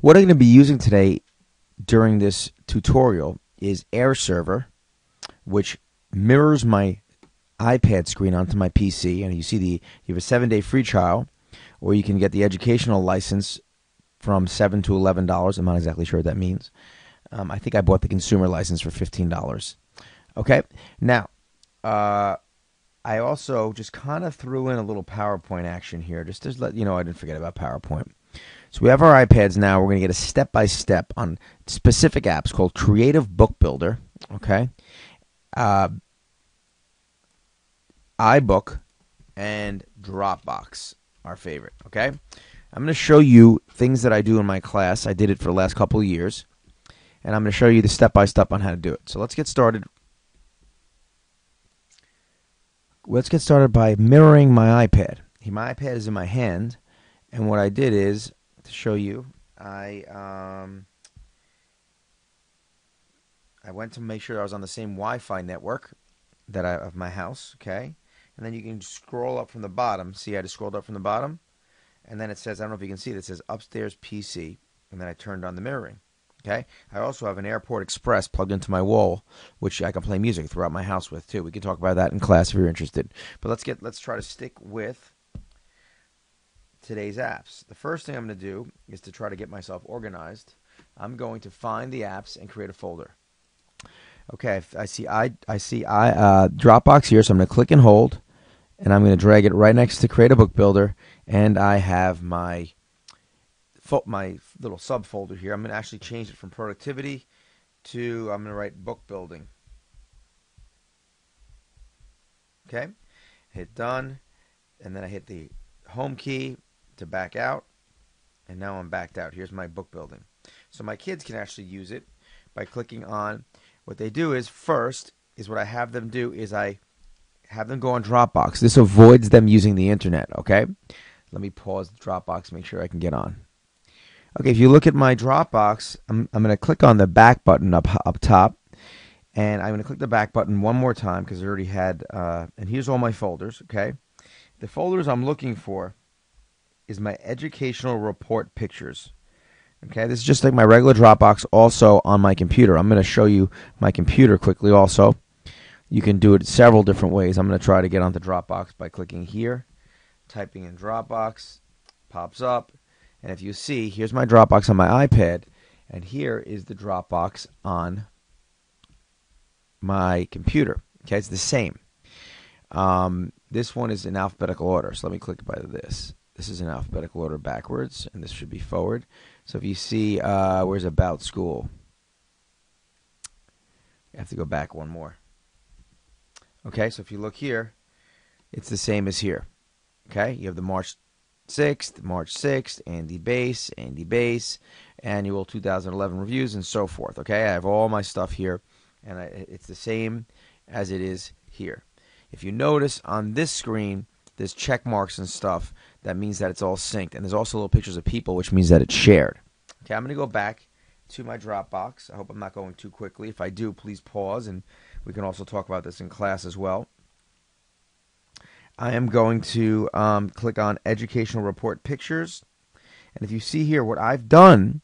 What I'm going to be using today during this tutorial is Air Server, which mirrors my iPad screen onto my PC, and you have a 7-day free trial, or you can get the educational license from $7 to $11. I'm not exactly sure what that means. I think I bought the consumer license for $15. Okay, now I also just kind of threw in a little PowerPoint action here, just to let you know I didn't forget about PowerPoint. So we have our iPads now. We're going to get a step-by-step on specific apps called Creative Book Builder, okay, iBook, and Dropbox, our favorite, okay? I'm going to show you things that I do in my class. I did it for the last couple of years, and I'm going to show you the step-by-step on how to do it. So let's get started. Let's get started by mirroring my iPad. My iPad is in my hand, and what I did is, to show you, I went to make sure I was on the same Wi-Fi network that of my house, okay? And then you can scroll up from the bottom. See, I just scrolled up from the bottom, and then it says, I don't know if you can see it, it says upstairs PC, and then I turned on the mirroring, okay? I also have an Airport Express plugged into my wall, which I can play music throughout my house with too. We can talk about that in class if you're interested. But let's try to stick with today's apps. The first thing I'm going to do is to try to get myself organized. I'm going to find the apps and create a folder. Okay, I see Dropbox here, so I'm going to click and hold, and I'm going to drag it right next to Create a Book Builder, and I have my little subfolder here. I'm going to actually change it from productivity to, I'm going to write book building. Okay, hit done, and then I hit the home key to back out, and now I'm backed out. Here's my book building. So my kids can actually use it by clicking on, what they do is, first is what I have them do is I have them go on Dropbox. This avoids them using the internet, okay? Let me pause the Dropbox, make sure I can get on. Okay, if you look at my Dropbox, I'm going to click on the back button up top, and I'm going to click the back button one more time because I already had, and here's all my folders, okay? The folders I'm looking for is my educational report pictures. Okay, this is just like my regular Dropbox, also on my computer. I'm going to show you my computer quickly also. You can do it several different ways. I'm going to try to get onto Dropbox by clicking here, typing in Dropbox, pops up, and if you see, here's my Dropbox on my iPad, and here is the Dropbox on my computer. Okay, it's the same. This one is in alphabetical order, so let me click by this. This is in alphabetical order backwards, and this should be forward. So if you see, where's About School? You have to go back one more. Okay, so if you look here, it's the same as here. Okay, you have the March 6th, Andy Base, annual 2011 reviews, and so forth. Okay, I have all my stuff here, and it's the same as it is here. If you notice on this screen, there's check marks and stuff. That means that it's all synced. And there's also little pictures of people, which means that it's shared. Okay, I'm going to go back to my Dropbox. I hope I'm not going too quickly. If I do, please pause, and we can also talk about this in class as well. I am going to click on Educational Report Pictures. And if you see here, what I've done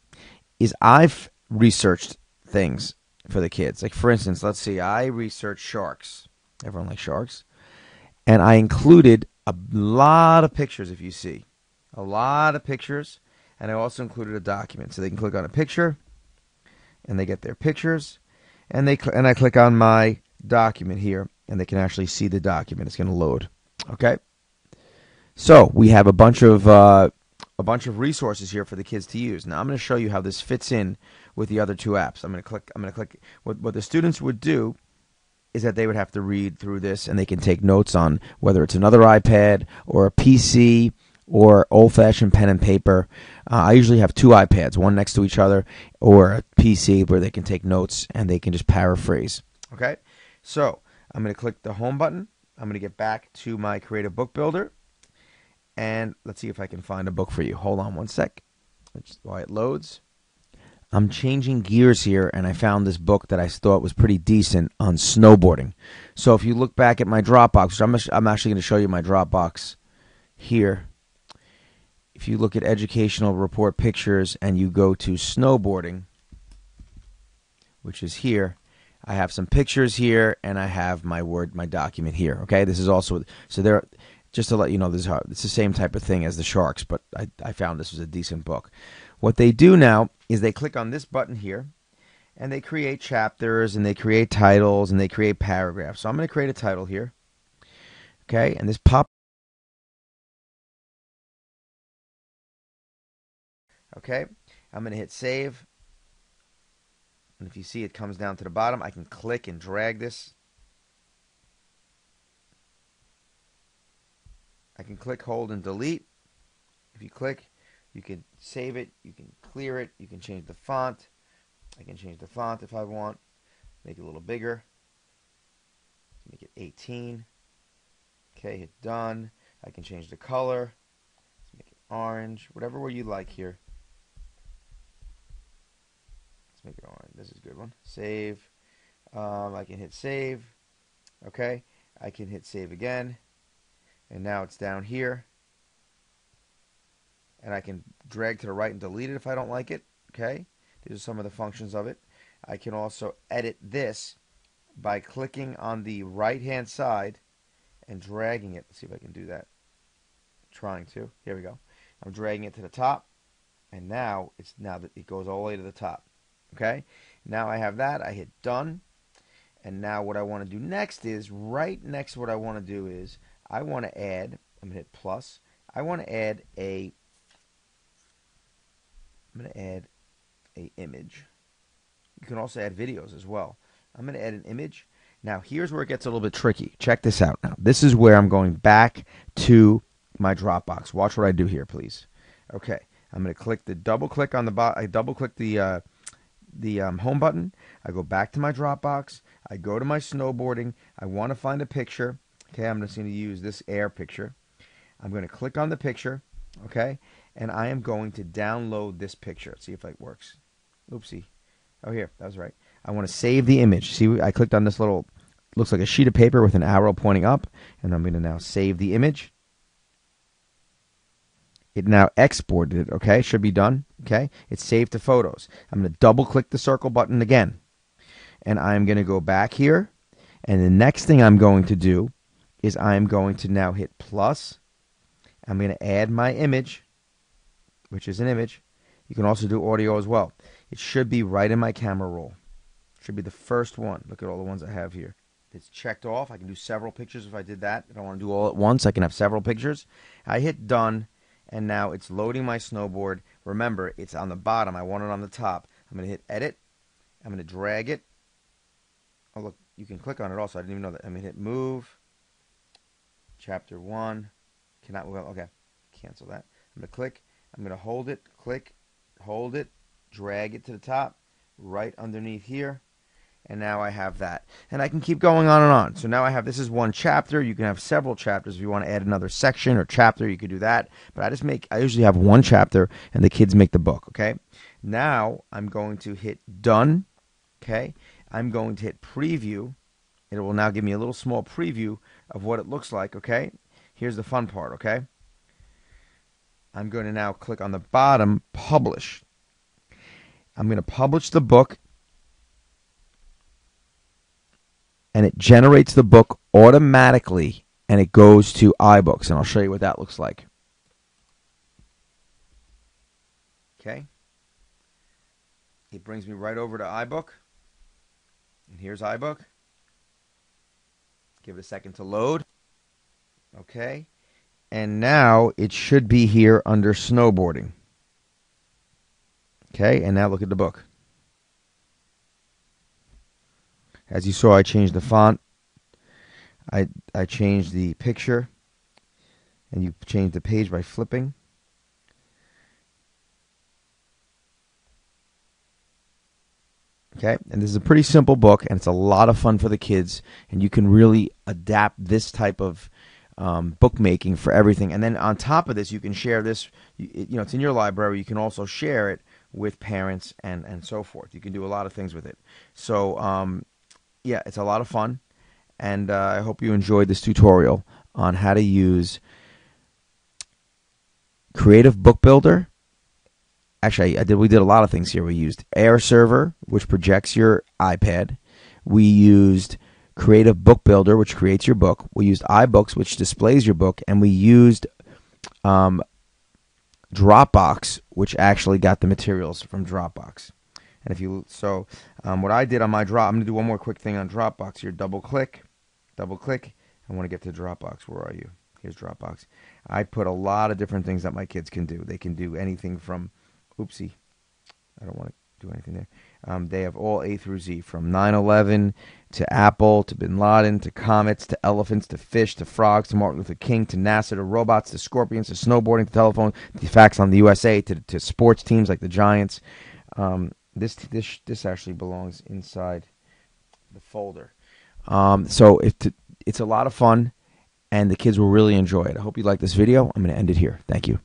is I've researched things for the kids. Like, for instance, let's see, I researched sharks. Everyone likes sharks. And I included a lot of pictures, if you see. A lot of pictures. And I also included a document. So they can click on a picture, and they get their pictures. And I click on my document here, and they can actually see the document. It's going to load. Okay? So we have a bunch of resources here for the kids to use. Now I'm going to show you how this fits in with the other two apps. I'm going to click. What the students would do is that they would have to read through this, and they can take notes on whether it's another iPad or a PC or old-fashioned pen and paper. I usually have two iPads, one next to each other, or a PC where they can take notes and they can just paraphrase. Okay? So I'm going to click the home button. I'm going to get back to my Creative Book Builder, and let's see if I can find a book for you. Hold on one sec while it loads. I'm changing gears here, and I found this book that I thought was pretty decent on snowboarding. So if you look back at my Dropbox, which I'm actually going to show you my Dropbox here. if you look at educational report pictures and you go to snowboarding, which is here, I have some pictures here and I have my document here. Okay, this is also, so there, just to let you know, it's the same type of thing as the sharks, but I found this was a decent book. What they do now is they click on this button here and they create chapters and they create titles and they create paragraphs. So I'm going to create a title here. Okay, and this pop. Okay, I'm going to hit save. And if you see it comes down to the bottom, I can click and drag this. I can click, hold, and delete. If you click, you can save it, you can clear it, you can change the font. I can change the font if I want, make it a little bigger. Make it 18. Okay, hit done. I can change the color. Let's make it orange, whatever way you like here. Let's make it orange. This is a good one. Save. I can hit save. Okay, I can hit save again. And now it's down here. And I can drag to the right and delete it if I don't like it. Okay, these are some of the functions of it. I can also edit this by clicking on the right hand side and dragging it. Let's see if I can do that. Trying to. Here we go. I'm dragging it to the top, and now it goes all the way to the top. Okay, now I have that. I hit done, and now what I want to do next is right next to what I want to do is I want to add. I'm gonna hit plus. I want to add a. I'm gonna add a image. You can also add videos as well. I'm gonna add an image. Now here's where it gets a little bit tricky. Check this out. Now this is where I'm going back to my Dropbox. Watch what I do here, please. Okay, I'm gonna double click on the I double click the home button. I go back to my Dropbox. I go to my snowboarding. I want to find a picture. Okay, I'm just going to use this air picture. I'm going to click on the picture. Okay, and I am going to download this picture. Let's see if it works. Oopsie. Oh, here. That was right. I want to save the image. See, I clicked on this little, looks like a sheet of paper with an arrow pointing up, and I'm going to now save the image. It now exported it, okay? Should be done, okay? It's saved to photos. I'm going to double-click the circle button again. And I'm going to go back here. And the next thing I'm going to do is I'm going to now hit plus. I'm going to add my image, which is an image. You can also do audio as well. It should be right in my camera roll. It should be the first one. Look at all the ones I have here. It's checked off. I can do several pictures if I did that. If I want to do all at once, I can have several pictures. I hit done. And now it's loading my snowboard. Remember, it's on the bottom. I want it on the top. I'm going to hit edit. I'm going to drag it. Oh, look, you can click on it also. I didn't even know that. I'm going to hit move. Chapter 1. Cannot move. Okay, cancel that. I'm going to click. I'm going to hold it, click, hold it, drag it to the top, right underneath here. And now I have that. And I can keep going on and on. So now I have, this is one chapter. You can have several chapters. If you want to add another section or chapter, you could do that. But I usually have one chapter and the kids make the book, okay? Now I'm going to hit done, okay? I'm going to hit preview. It will now give me a little small preview of what it looks like, okay? Here's the fun part, okay? I'm going to now click on the bottom, publish. I'm going to publish the book. And it generates the book automatically, and it goes to iBooks, and I'll show you what that looks like. Okay. It brings me right over to iBook, and here's iBook. Give it a second to load. Okay. And now it should be here under snowboarding. Okay, and now look at the book. As you saw, I changed the font. I changed the picture. And you change the page by flipping. Okay, and this is a pretty simple book, and it's a lot of fun for the kids. And you can really adapt this type of bookmaking for everything. And then on top of this, you can share this. You know, it's in your library. You can also share it with parents and so forth. You can do a lot of things with it. So, yeah, it's a lot of fun, and I hope you enjoyed this tutorial on how to use Creative Book Builder. Actually, we did a lot of things here. We used Air Server, which projects your iPad. We used Creative Book Builder, which creates your book. We used iBooks, which displays your book. And we used Dropbox, which actually got the materials from Dropbox. And what I did on my I'm going to do one more quick thing on Dropbox here. Double click. I want to get to Dropbox. Where are you? Here's Dropbox. I put a lot of different things that my kids can do. They can do anything from, oopsie, I don't want to do anything there. They have all A through Z, from 9/11 to Apple to Bin Laden to comets to elephants to fish to frogs to Martin Luther King to NASA to robots to scorpions to snowboarding to telephone to facts on the USA to sports teams like the Giants. This actually belongs inside the folder. So it's a lot of fun, and the kids will really enjoy it. I hope you like this video. I'm going to end it here. Thank you.